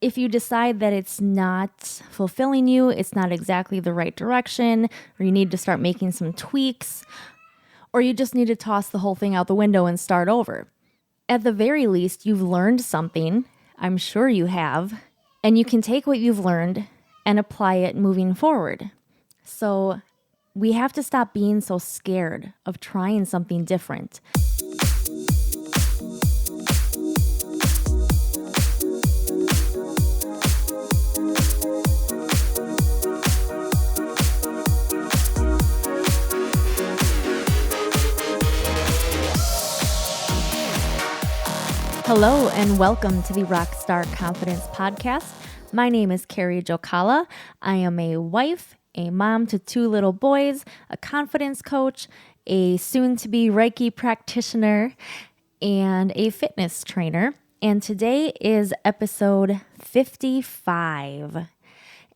if you decide that it's not fulfilling you, it's not exactly the right direction, or you need to start making some tweaks, or you just need to toss the whole thing out the window and start over. At the very least, you've learned something. I'm sure you have. And you can take what you've learned and apply it moving forward. So we have to stop being so scared of trying something different. Hello and welcome to the Rockstar Confidence Podcast. My name is Carrie Jokala. I am a wife, a mom to 2 little boys, a confidence coach, a soon-to-be Reiki practitioner, and a fitness trainer. And today is episode 55.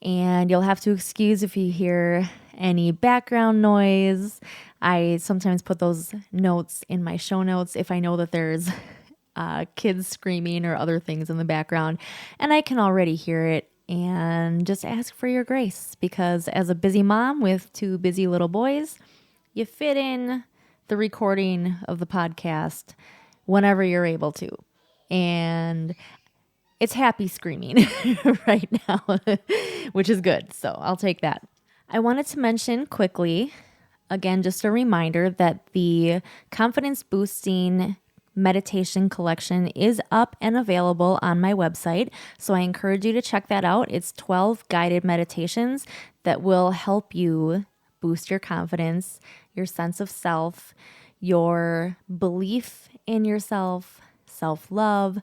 And you'll have to excuse if you hear any background noise. I sometimes put those notes in my show notes if I know that there's kids screaming or other things in the background, and I can already hear it, and just ask for your grace because as a busy mom with 2 busy little boys, you fit in the recording of the podcast whenever you're able to, and it's happy screaming right now, which is good, so I'll take that. I wanted to mention quickly, again, just a reminder that the confidence boosting meditation collection is up and available on my website. So I encourage you to check that out. It's 12 guided meditations that will help you boost your confidence, your sense of self, your belief in yourself, self-love,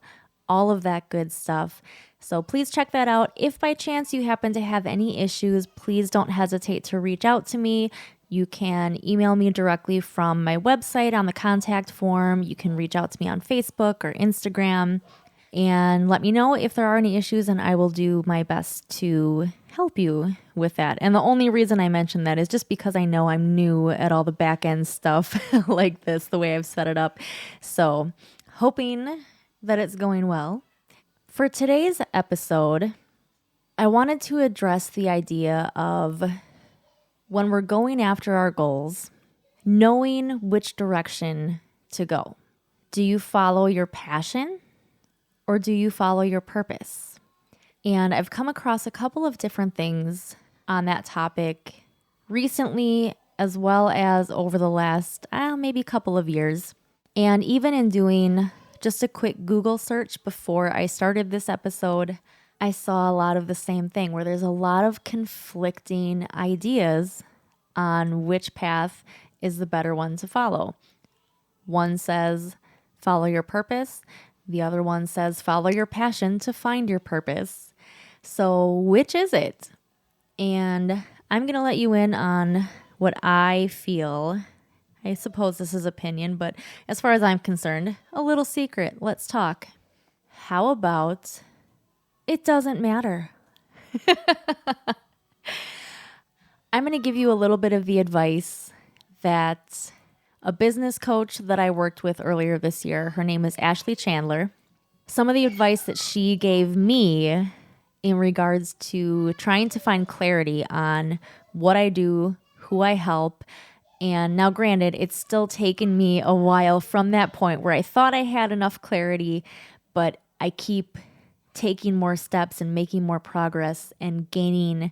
all of that good stuff. So please check that out. If by chance you happen to have any issues, please don't hesitate to reach out to me. You can email me directly from my website on the contact form. You can reach out to me on Facebook or Instagram and let me know if there are any issues, and I will do my best to help you with that. And the only reason I mention that is just because I know I'm new at all the back end stuff like this, the way I've set it up. So hoping that it's going well. For today's episode, I wanted to address the idea of when we're going after our goals, knowing which direction to go. Do you follow your passion or do you follow your purpose? And I've come across a couple of different things on that topic recently, as well as over the last maybe couple of years. And even in doing just a quick Google search before I started this episode, I saw a lot of the same thing where there's a lot of conflicting ideas on which path is the better one to follow. One says, follow your purpose. The other one says, follow your passion to find your purpose. So which is it? And I'm going to let you in on what I feel. I suppose this is opinion, but as far as I'm concerned, a little secret. Let's talk. How about it doesn't matter? I'm going to give you a little bit of the advice that a business coach that I worked with earlier this year, her name is Ashley Chandler. Some of the advice that she gave me in regards to trying to find clarity on what I do, who I help. And now granted, it's still taken me a while from that point where I thought I had enough clarity, but I keep taking more steps and making more progress and gaining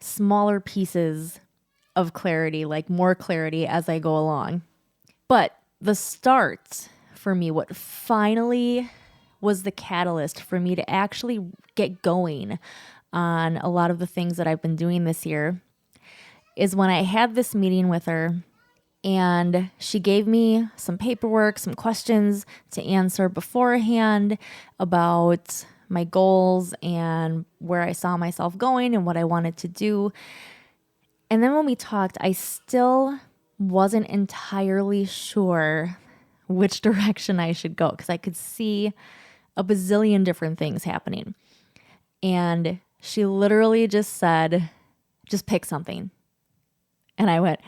smaller pieces of clarity, like more clarity as I go along. But the start for me, what finally was the catalyst for me to actually get going on a lot of the things that I've been doing this year, is when I had this meeting with her and she gave me some paperwork, some questions to answer beforehand about my goals and where I saw myself going and what I wanted to do. And then when we talked, I still wasn't entirely sure which direction I should go because I could see a bazillion different things happening. And she literally just said, just pick something. And I went,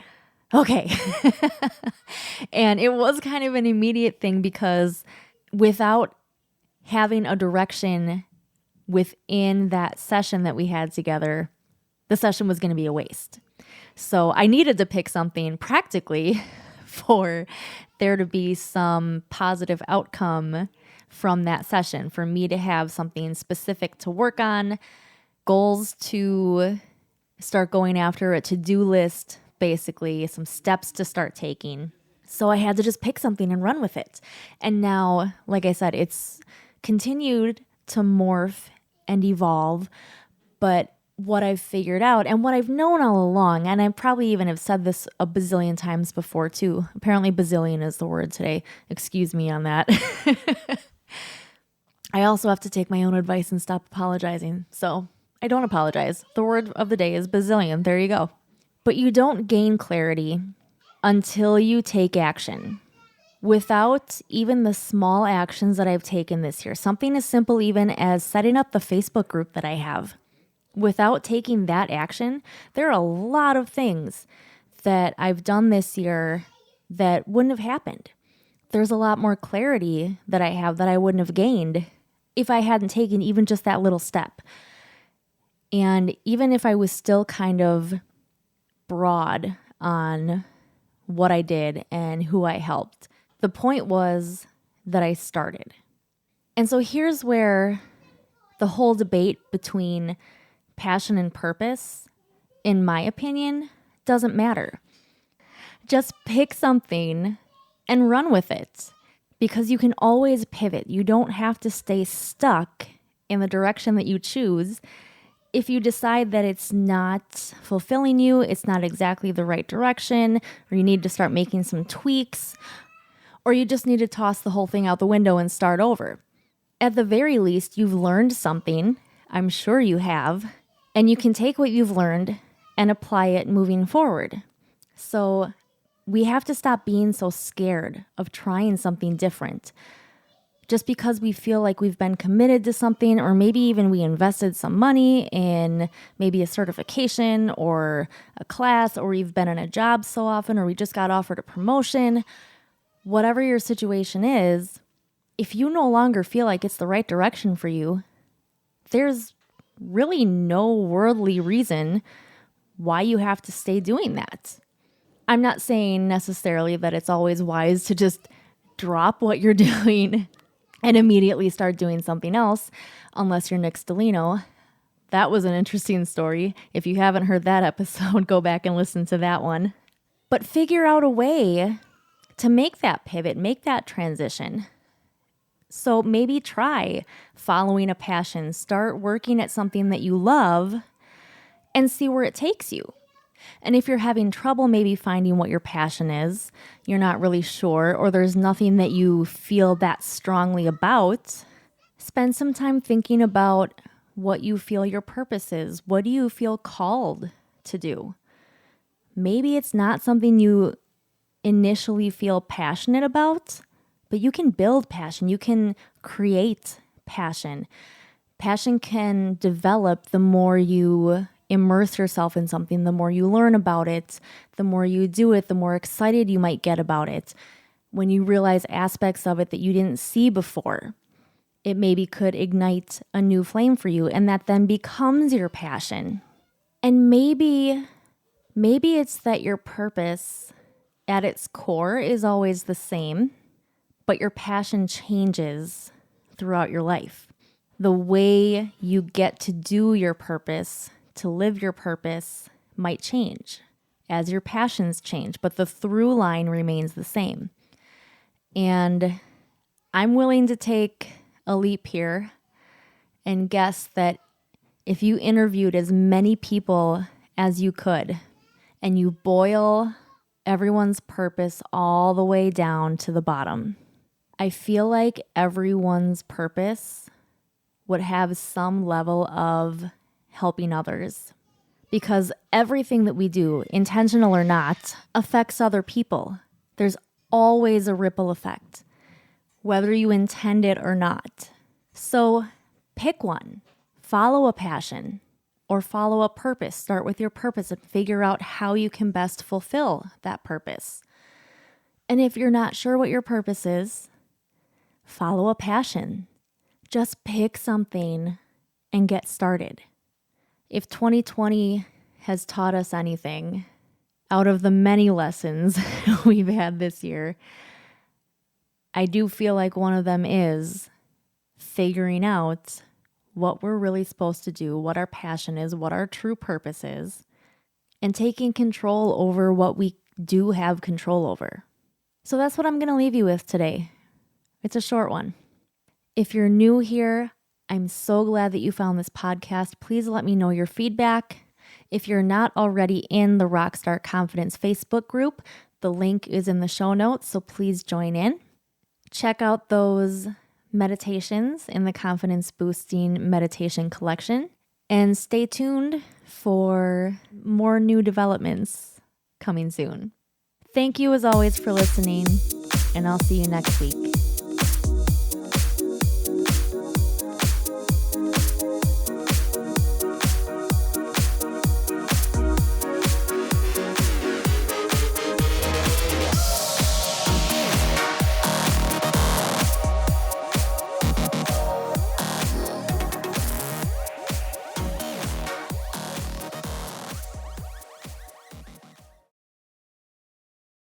okay. And it was kind of an immediate thing because without having a direction within that session that we had together, the session was going to be a waste. So I needed to pick something practically for there to be some positive outcome from that session, for me to have something specific to work on, goals to start going after, a to-do list, basically some steps to start taking. So I had to just pick something and run with it. And now, like I said, it's continued to morph and evolve. But what I've figured out and what I've known all along, and I probably even have said this a bazillion times before too. Apparently bazillion is the word today. Excuse me on that. I also have to take my own advice and stop apologizing. So I don't apologize. The word of the day is bazillion. There you go. But you don't gain clarity until you take action. Without even the small actions that I've taken this year, something as simple even as setting up the Facebook group that I have. Without taking that action, there are a lot of things that I've done this year that wouldn't have happened. There's a lot more clarity that I have that I wouldn't have gained if I hadn't taken even just that little step. And even if I was still kind of broad on what I did and who I helped, the point was that I started. And so here's where the whole debate between passion and purpose, in my opinion, doesn't matter. Just pick something and run with it, because you can always pivot. You don't have to stay stuck in the direction that you choose. If you decide that it's not fulfilling you, it's not exactly the right direction, or you need to start making some tweaks, or you just need to toss the whole thing out the window and start over. At the very least, you've learned something. I'm sure you have. And you can take what you've learned and apply it moving forward. So we have to stop being so scared of trying something different. Just because we feel like we've been committed to something, or maybe even we invested some money in maybe a certification or a class, or we've been in a job so often, or we just got offered a promotion. Whatever your situation is, if you no longer feel like it's the right direction for you, there's really no worldly reason why you have to stay doing that. I'm not saying necessarily that it's always wise to just drop what you're doing and immediately start doing something else, unless you're Nick Stellino. That was an interesting story. If you haven't heard that episode, go back and listen to that one. But figure out a way to make that pivot, make that transition. So maybe try following a passion, start working at something that you love, and see where it takes you. And if you're having trouble maybe finding what your passion is, you're not really sure, or there's nothing that you feel that strongly about, spend some time thinking about what you feel your purpose is. What do you feel called to do? Maybe it's not something you initially feel passionate about, but you can build passion. You can create passion. Passion can develop the more you immerse yourself in something, the more you learn about it, the more you do it, the more excited you might get about it. When you realize aspects of it that you didn't see before, it maybe could ignite a new flame for you, and that then becomes your passion. And maybe it's that your purpose at its core is always the same, but your passion changes throughout your life. The way you get to do your purpose, to live your purpose, might change as your passions change, but the through line remains the same. And I'm willing to take a leap here and guess that if you interviewed as many people as you could, and you boil everyone's purpose all the way down to the bottom, I feel like everyone's purpose would have some level of helping others, because everything that we do, intentional or not, affects other people. There's always a ripple effect, whether you intend it or not. So pick one, follow a passion, or follow a purpose. Start with your purpose and figure out how you can best fulfill that purpose. And if you're not sure what your purpose is, follow a passion. Just pick something and get started. If 2020 has taught us anything out of the many lessons we've had this year, I do feel like one of them is figuring out what we're really supposed to do, what our passion is, what our true purpose is, and taking control over what we do have control over. So that's what I'm going to leave you with today. It's a short one. If you're new here, I'm so glad that you found this podcast. Please let me know your feedback. If you're not already in the Rockstar Confidence Facebook group, the link is in the show notes, so please join in. Check out those meditations in the Confidence Boosting Meditation Collection, and stay tuned for more new developments coming soon. Thank you as always for listening, and I'll see you next week.